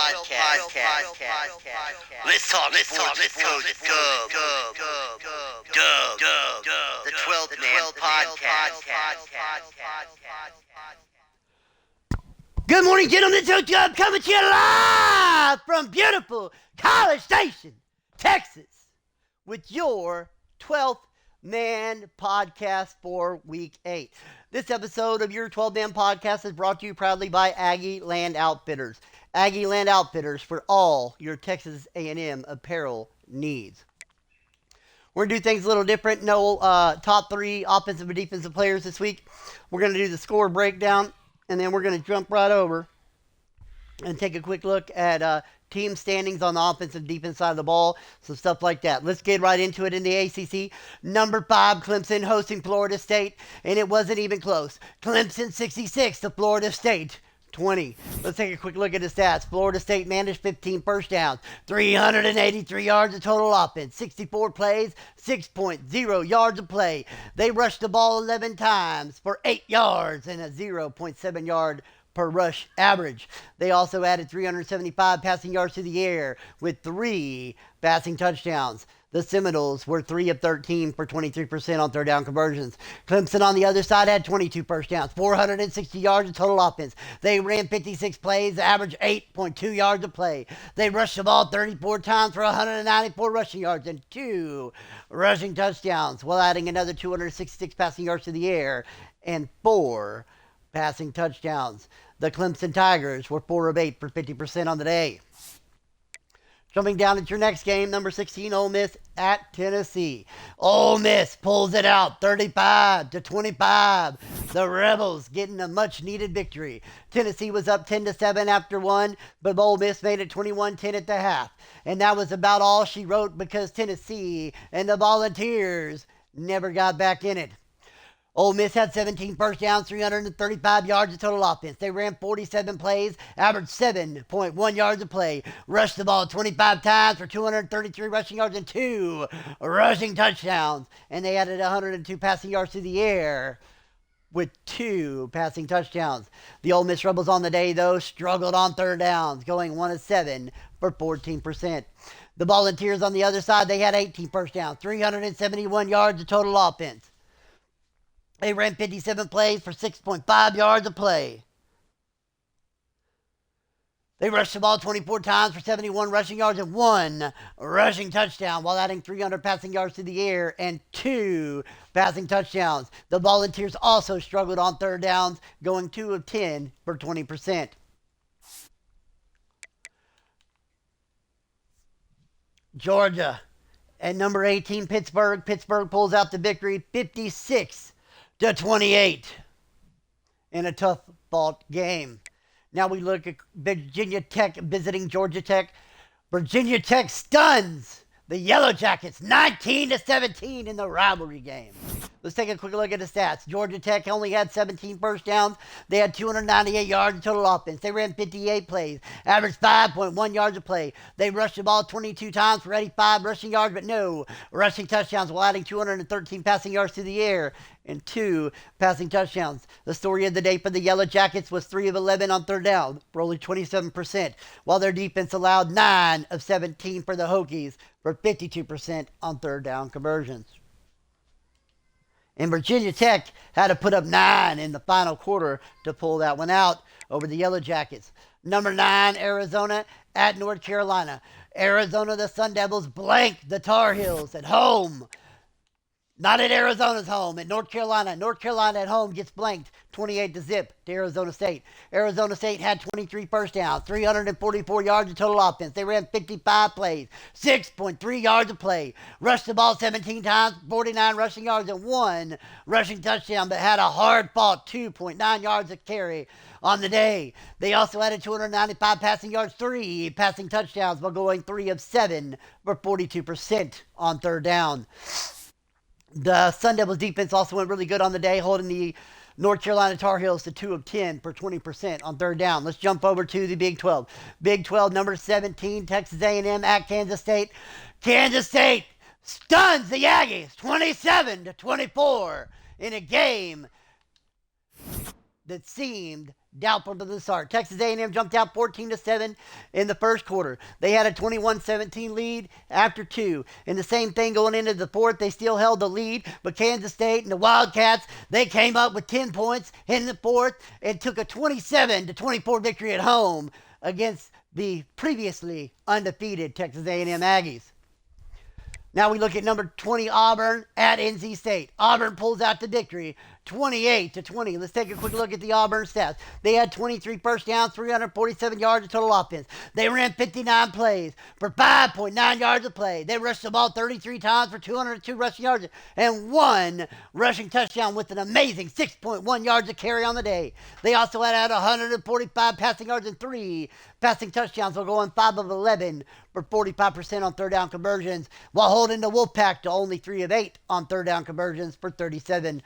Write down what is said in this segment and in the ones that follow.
Let's talk sports. Let's go. The 12th Man Podcast. Good morning, gentlemen. It's Joe coming to you live from beautiful College Station, Texas, with your 12th Man Podcast for Week 8. This episode of your 12 Man Podcast is brought to you proudly by Aggie Land Outfitters. Aggie Land Outfitters for all your Texas A&M apparel needs. We're going to do things a little different. No top 3 offensive and defensive players this week. We're going to do the score breakdown, and then we're going to jump right over and take a quick look at team standings on the offensive and defense side of the ball, some stuff like that. Let's get right into it in the ACC. Number 5, Clemson hosting Florida State, and it wasn't even close. Clemson 66 to Florida State 20. Let's take a quick look at the stats. Florida State managed 15 first downs, 383 yards of total offense, 64 plays, 6.0 yards of play. They rushed the ball 11 times for 8 yards and a 0.7 yard per rush average. They also added 375 passing yards to the air with 3 passing touchdowns. The Seminoles were 3 of 13 for 23% on third down conversions. Clemson on the other side had 22 first downs, 460 yards of total offense. They ran 56 plays, averaged 8.2 yards a play. They rushed the ball 34 times for 194 rushing yards and 2 rushing touchdowns, while adding another 266 passing yards to the air and 4 passing touchdowns. The Clemson Tigers were 4 of 8 for 50% on the day. Jumping down at your next game, number 16, Ole Miss at Tennessee. Ole Miss pulls it out, 35-25. The Rebels getting a much-needed victory. Tennessee was up 10-7 after one, but Ole Miss made it 21-10 at the half. And that was about all she wrote because Tennessee and the Volunteers never got back in it. Ole Miss had 17 first downs, 335 yards of total offense. They ran 47 plays, averaged 7.1 yards a play, rushed the ball 25 times for 233 rushing yards and 2 rushing touchdowns. And they added 102 passing yards to the air with 2 passing touchdowns. The Ole Miss Rebels on the day, though, struggled on third downs, going 1 of 7 for 14%. The Volunteers on the other side, they had 18 first downs, 371 yards of total offense. They ran 57 plays for 6.5 yards a play. They rushed the ball 24 times for 71 rushing yards and 1 rushing touchdown, while adding 300 passing yards to the air and 2 passing touchdowns. The Volunteers also struggled on third downs, going 2 of 10 for 20%. Georgia at number 18, Pittsburgh. Pittsburgh pulls out the victory 56-28 in a tough fought game. Now we look at Virginia Tech visiting Georgia Tech. Virginia Tech stuns the Yellow Jackets 19-17 in the rivalry game. Let's take a quick look at the stats. Georgia Tech only had 17 first downs. They had 298 yards of total offense. They ran 58 plays, averaged 5.1 yards a play. They rushed the ball 22 times for 85 rushing yards, but no rushing touchdowns, while adding 213 passing yards to the air and 2 passing touchdowns. The story of the day for the Yellow Jackets was 3 of 11 on third down for only 27%, while their defense allowed 9 of 17 for the Hokies for 52% on third down conversions. And Virginia Tech had to put up 9 in the final quarter to pull that one out over the Yellow Jackets. Number 9, Arizona at North Carolina. Arizona, the Sun Devils blanked the Tar Heels at home. Not at Arizona's home, at North Carolina. North Carolina at home gets blanked 28-0 to Arizona State. Arizona State had 23 first downs, 344 yards of total offense. They ran 55 plays, 6.3 yards a play. Rushed the ball 17 times, 49 rushing yards and 1 rushing touchdown, but had a hard-fought 2.9 yards a carry on the day. They also added 295 passing yards, 3 passing touchdowns, while going 3 of 7 for 42% on third down. The Sun Devils defense also went really good on the day, holding the North Carolina Tar Heels to 2 of 10 for 20% on third down. Let's jump over to the Big 12. Big 12, number 17, Texas A&M at Kansas State. Kansas State stuns the Aggies 27-24 in a game that seemed doubtful to the start. Texas A&M jumped out 14-7 in the first quarter. They had a 21-17 lead after two. And the same thing going into the fourth. They still held the lead, but Kansas State and the Wildcats, they came up with 10 points in the fourth and took a 27-24 victory at home against the previously undefeated Texas A&M Aggies. Now we look at number 20 Auburn at NC State. Auburn pulls out the victory 28-20. Let's take a quick look at the Auburn stats. They had 23 first downs, 347 yards of total offense. They ran 59 plays for 5.9 yards a play. They rushed the ball 33 times for 202 rushing yards and one rushing touchdown with an amazing 6.1 yards a carry on the day. They also had 145 passing yards and 3 passing touchdowns while going 5 of 11 for 45% on third down conversions, while holding the Wolfpack to only 3 of 8 on third down conversions for 37%.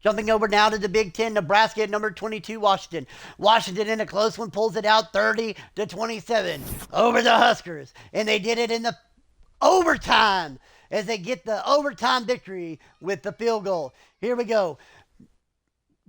Jumping over now to the Big Ten, Nebraska at number 22, Washington. Washington in a close one pulls it out 30-27 over the Huskers. And they did it in the overtime as they get the overtime victory with the field goal. Here we go.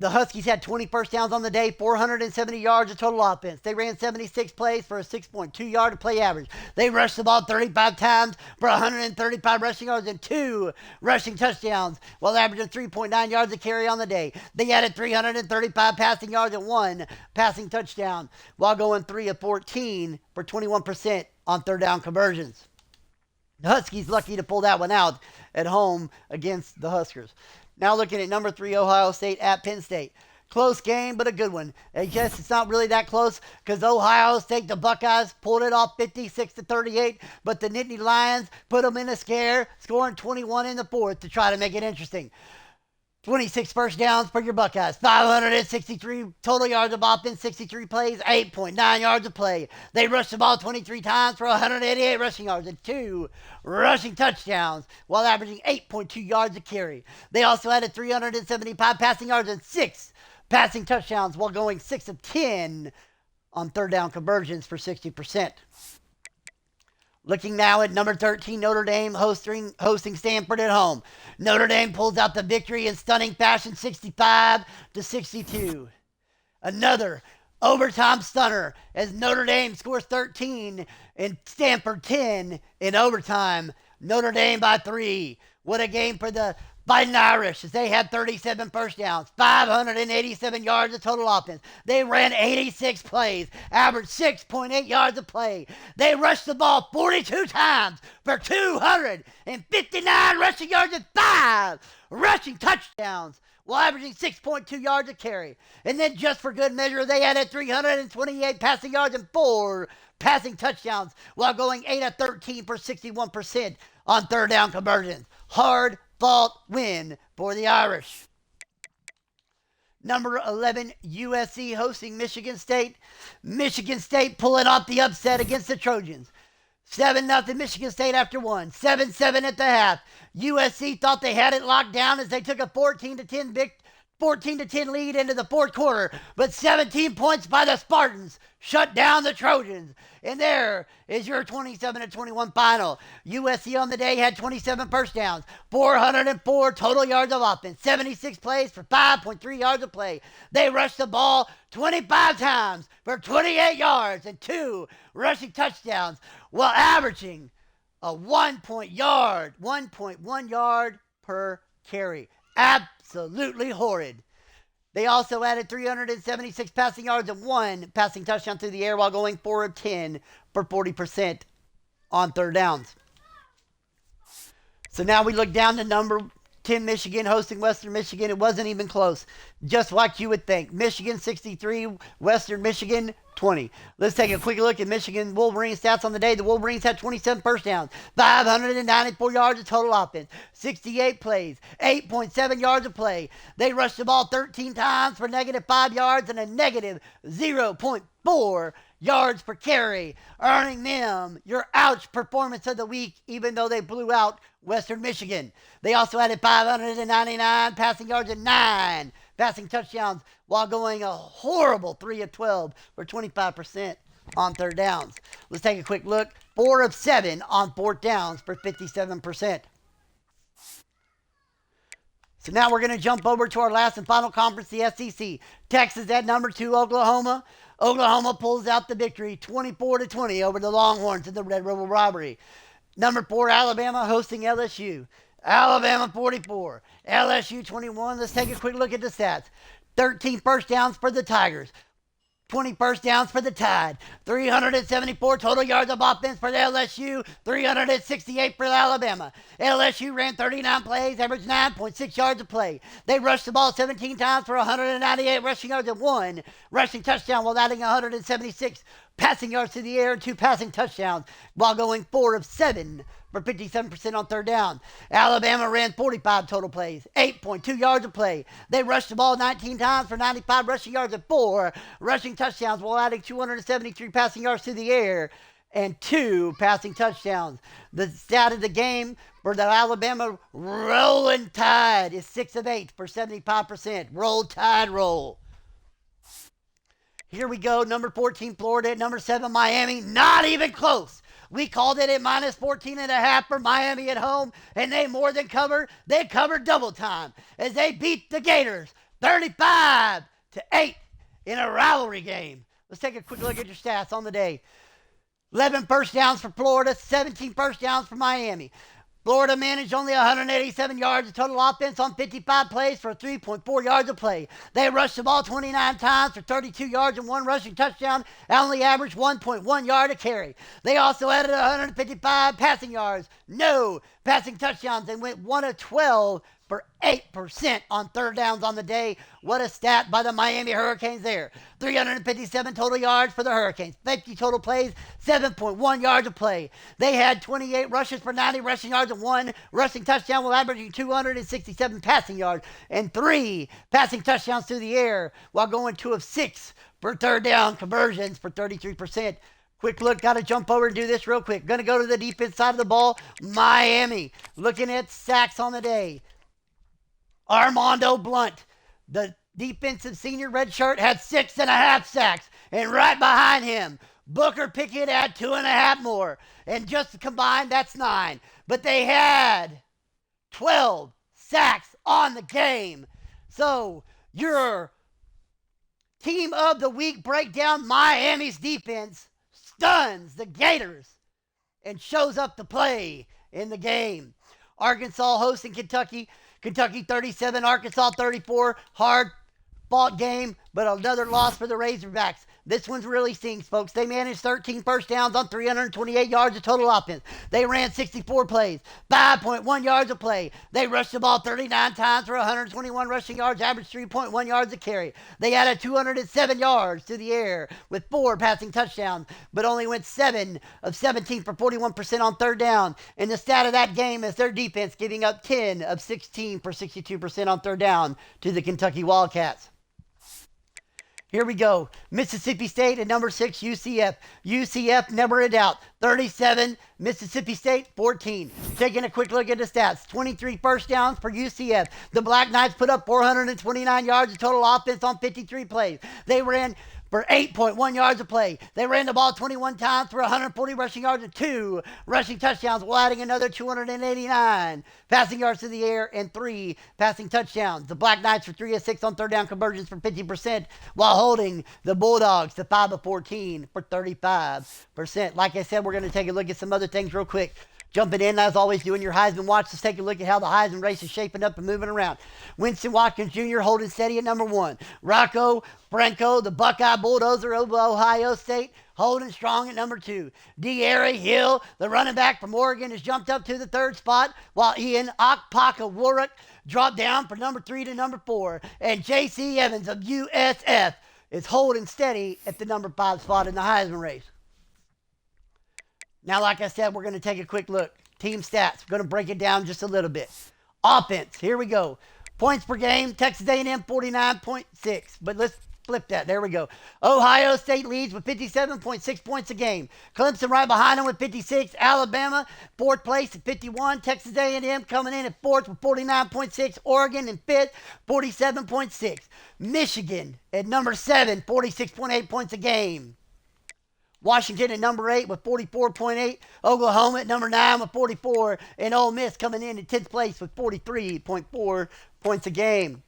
The Huskies had 20 first downs on the day, 470 yards of total offense. They ran 76 plays for a 6.2 yard a play average. They rushed the ball 35 times for 135 rushing yards and 2 rushing touchdowns, while averaging 3.9 yards a carry on the day. They added 335 passing yards and 1 passing touchdown, while going 3 of 14 for 21% on third down conversions. The Huskies lucky to pull that one out at home against the Huskers. Now looking at number 3, Ohio State at Penn State. Close game, but a good one. I guess it's not really that close because Ohio State, the Buckeyes, pulled it off 56-38, but the Nittany Lions put them in a scare, scoring 21 in the fourth to try to make it interesting. 26 first downs for your Buckeyes, 563 total yards of offense, 63 plays, 8.9 yards of play. They rushed the ball 23 times for 188 rushing yards and 2 rushing touchdowns, while averaging 8.2 yards a carry. They also added 375 passing yards and 6 passing touchdowns, while going 6 of 10 on third down conversions for 60%. Looking now at number 13, Notre Dame hosting Stanford at home. Notre Dame pulls out the victory in stunning fashion, 65-62. Another overtime stunner as Notre Dame scores 13 and Stanford 10 in overtime. Notre Dame by 3. What a game for the Fighting Irish as they had 37 first downs, 587 yards of total offense. They ran 86 plays, averaged 6.8 yards a play. They rushed the ball 42 times for 259 rushing yards and 5 rushing touchdowns, while averaging 6.2 yards a carry. And then just for good measure, they added 328 passing yards and 4 passing touchdowns, while going 8 of 13 for 61% on third down conversions. Hard fought win for the Irish. Number 11, USC hosting Michigan State. Michigan State pulling off the upset against the Trojans. 7-0 Michigan State after one. 7-7 at the half. USC thought they had it locked down as they took a 14-10 lead into the fourth quarter, but 17 points by the Spartans shut down the Trojans. And there is your 27-21 final. USC on the day had 27 first downs, 404 total yards of offense, 76 plays for 5.3 yards of play. They rushed the ball 25 times for 28 yards and 2 rushing touchdowns, while averaging a 1.1 yard per carry. Absolutely horrid. They also added 376 passing yards and 1 passing touchdown through the air, while going 4 of 10 for 40% on third downs. So now we look down to number 10, Michigan hosting Western Michigan. It wasn't even close, just like you would think. Michigan 63, Western Michigan 20. Let's take a quick look at Michigan Wolverines stats on the day. The Wolverines had 27 first downs, 594 yards of total offense, 68 plays, 8.7 yards of play. They rushed the ball 13 times for -5 yards and a -0.4 yards per carry, earning them your ouch performance of the week, even though they blew out Western Michigan. They also added 599 passing yards and 9 passing touchdowns, while going a horrible 3 of 12 for 25% on third downs. Let's take a quick look. 4 of 7 on fourth downs for 57%. So now we're going to jump over to our last and final conference, the SEC. Texas at number 2, Oklahoma. Oklahoma pulls out the victory 24-20 over the Longhorns in the Red River Robbery. Number 4, Alabama hosting LSU. Alabama 44, LSU 21. Let's take a quick look at the stats. 13 first downs for the Tigers. 20 first downs for the Tide. 374 total yards of offense for the LSU. 368 for Alabama. LSU ran 39 plays, averaged 9.6 yards a play. They rushed the ball 17 times for 198 rushing yards and 1 rushing touchdown while adding 176 passing yards to the air and 2 passing touchdowns while going 4 of 7 for 57% on third down. Alabama ran 45 total plays, 8.2 yards a play. They rushed the ball 19 times for 95 rushing yards and 4 rushing touchdowns while adding 273 passing yards to the air and 2 passing touchdowns. The stat of the game for the Alabama Rolling Tide is 6 of 8 for 75%. Roll Tide, roll. Here we go. Number 14, Florida. At number 7, Miami. Not even close. We called it at minus 14.5 for Miami at home, and they more than covered. They covered double time as they beat the Gators 35-8 in a rivalry game. Let's take a quick look at your stats on the day. 11 first downs for Florida, 17 first downs for Miami. Florida managed only 187 yards of total offense on 55 plays for 3.4 yards a play. They rushed the ball 29 times for 32 yards and 1 rushing touchdown, and only averaged 1.1 yard a carry. They also added 155 passing yards, no passing touchdowns, and went 1 of 12 for 8% on third downs on the day. What a stat by the Miami Hurricanes there. 357 total yards for the Hurricanes. 50 total plays, 7.1 yards a play. They had 28 rushes for 90 rushing yards and 1 rushing touchdown while averaging 267 passing yards and 3 passing touchdowns through the air while going 2 of 6 for third down conversions for 33%. Quick look, got to jump over and do this real quick. Going to go to the defense side of the ball. Miami looking at sacks on the day. Armando Blunt, the defensive senior red shirt, had 6.5 sacks. And right behind him, Booker Pickett had 2.5 more. And just combined, that's 9. But they had 12 sacks on the game. So your team of the week breakdown, Miami's defense, stuns the Gators and shows up to play in the game. Arkansas hosting Kentucky. Kentucky 37, Arkansas 34. Hard fought game, but another loss for the Razorbacks. This one's really stings, folks. They managed 13 first downs on 328 yards of total offense. They ran 64 plays, 5.1 yards a play. They rushed the ball 39 times for 121 rushing yards, averaged 3.1 yards a carry. They added 207 yards to the air with 4 passing touchdowns, but only went 7 of 17 for 41% on third down. And the stat of that game is their defense giving up 10 of 16 for 62% on third down to the Kentucky Wildcats. Here we go. Mississippi State at number 6, UCF. UCF, never a doubt. 37, Mississippi State, 14. Taking a quick look at the stats. 23 first downs for UCF. The Black Knights put up 429 yards of total offense on 53 plays. They ran for 8.1 yards a play. They ran the ball 21 times for 140 rushing yards and 2 rushing touchdowns while adding another 289 passing yards to the air and 3 passing touchdowns. The Black Knights were 3 of 6 on third down conversions for 50% while holding the Bulldogs to 5 of 14 for 35%. Like I said, we're going to take a look at some other things real quick. Jumping in, as always, doing your Heisman watch. Let's take a look at how the Heisman race is shaping up and moving around. Winston Watkins Jr. holding steady at number 1. Rocco Franco, the Buckeye Bulldozer of Ohio State, holding strong at number 2. De'Aaron Hill, the running back from Oregon, has jumped up to the 3rd spot, while Ian Akpaka-Warwick dropped down from number 3 to number 4. And J.C. Evans of USF is holding steady at the number 5 spot in the Heisman race. Now, like I said, we're going to take a quick look. Team stats. We're going to break it down just a little bit. Offense. Here we go. Points per game. Texas A&M 49.6. But let's flip that. There we go. Ohio State leads with 57.6 points a game. Clemson right behind them with 56. Alabama 4th place at 51. Texas A&M coming in at 4th with 49.6. Oregon in 5th, 47.6. Michigan at number 7, 46.8 points a game. Washington at number 8 with 44.8. Oklahoma at number 9 with 44. And Ole Miss coming in 10th place with 43.4 points a game.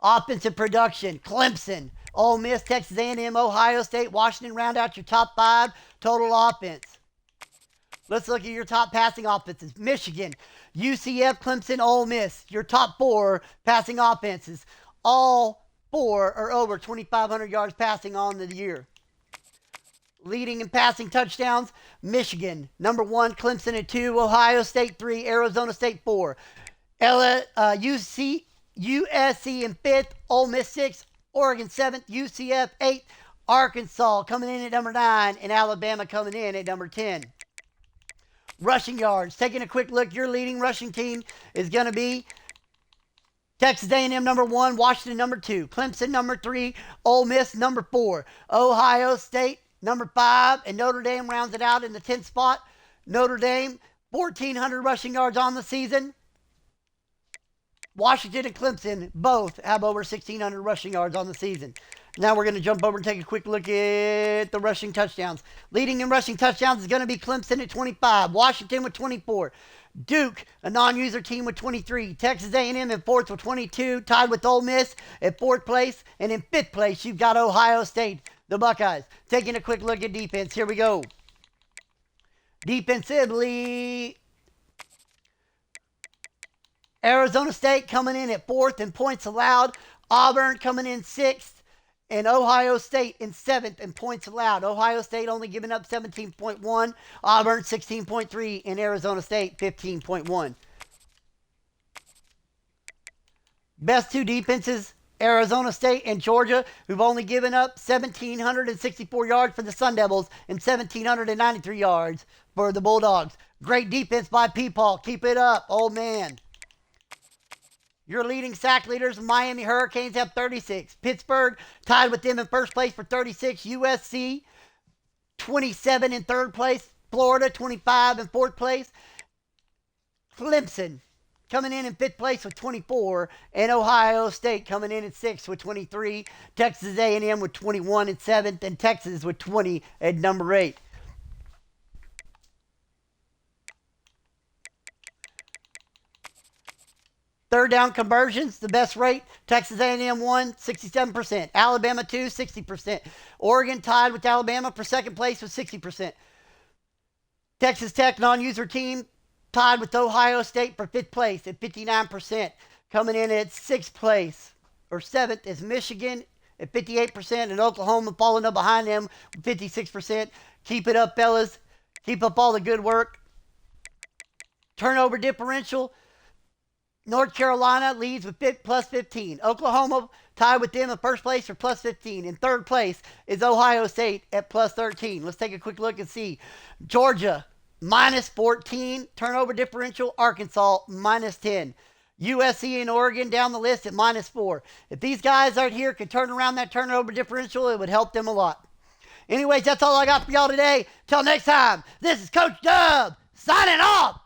Offensive production, Clemson, Ole Miss, Texas A&M, Ohio State, Washington round out your top 5 total offense. Let's look at your top passing offenses. Michigan, UCF, Clemson, Ole Miss. Your top 4 passing offenses. All 4 are over 2,500 yards passing on the year. Leading in passing touchdowns, Michigan, number 1, Clemson at 2, Ohio State 3, Arizona State 4. USC in 5th, Ole Miss 6th, Oregon 7th, UCF 8th, Arkansas coming in at number 9, and Alabama coming in at number 10. Rushing yards, taking a quick look, your leading rushing team is going to be Texas A&M number 1, Washington number 2, Clemson number 3, Ole Miss number 4, Ohio State number 5, and Notre Dame rounds it out in the 10th spot. Notre Dame, 1,400 rushing yards on the season. Washington and Clemson both have over 1,600 rushing yards on the season. Now we're going to jump over and take a quick look at the rushing touchdowns. Leading in rushing touchdowns is going to be Clemson at 25, Washington with 24, Duke, a non-user team, with 23, Texas A&M in 4th with 22, tied with Ole Miss at 4th place, and in 5th place you've got Ohio State, the Buckeyes. Taking a quick look at defense. Here we go. Defensively, Arizona State coming in at 4th in points allowed. Auburn coming in 6th. And Ohio State in 7th in points allowed. Ohio State only giving up 17.1. Auburn 16.3. And Arizona State 15.1. Best 2 defenses, Arizona State and Georgia, who've only given up 1,764 yards for the Sun Devils and 1,793 yards for the Bulldogs. Great defense by Peepaw. Keep it up, old man. Your leading sack leaders, Miami Hurricanes, have 36. Pittsburgh tied with them in 1st place for 36. USC, 27 in 3rd place. Florida, 25 in 4th place. Clemson coming in 5th place with 24. And Ohio State coming in 6th with 23. Texas A&M with 21 in 7th. And Texas with 20 at number 8. Third down conversions, the best rate, Texas A&M 1, 67%. Alabama 2, 60%. Oregon tied with Alabama for 2nd place with 60%. Texas Tech non-user team tied with Ohio State for 5th place at 59%. Coming in at 6th place, or 7th, is Michigan at 58%, and Oklahoma following up behind them with 56%. Keep it up, fellas. Keep up all the good work. Turnover differential, North Carolina leads with plus 15. Oklahoma tied with them in 1st place for plus 15. In 3rd place is Ohio State at plus 13. Let's take a quick look and see. Georgia, minus 14. Turnover differential, Arkansas, minus 10. USC and Oregon down the list at minus 4. If these guys out here could turn around that turnover differential, it would help them a lot. Anyways, that's all I got for y'all today. Till next time, this is Coach Dub signing off.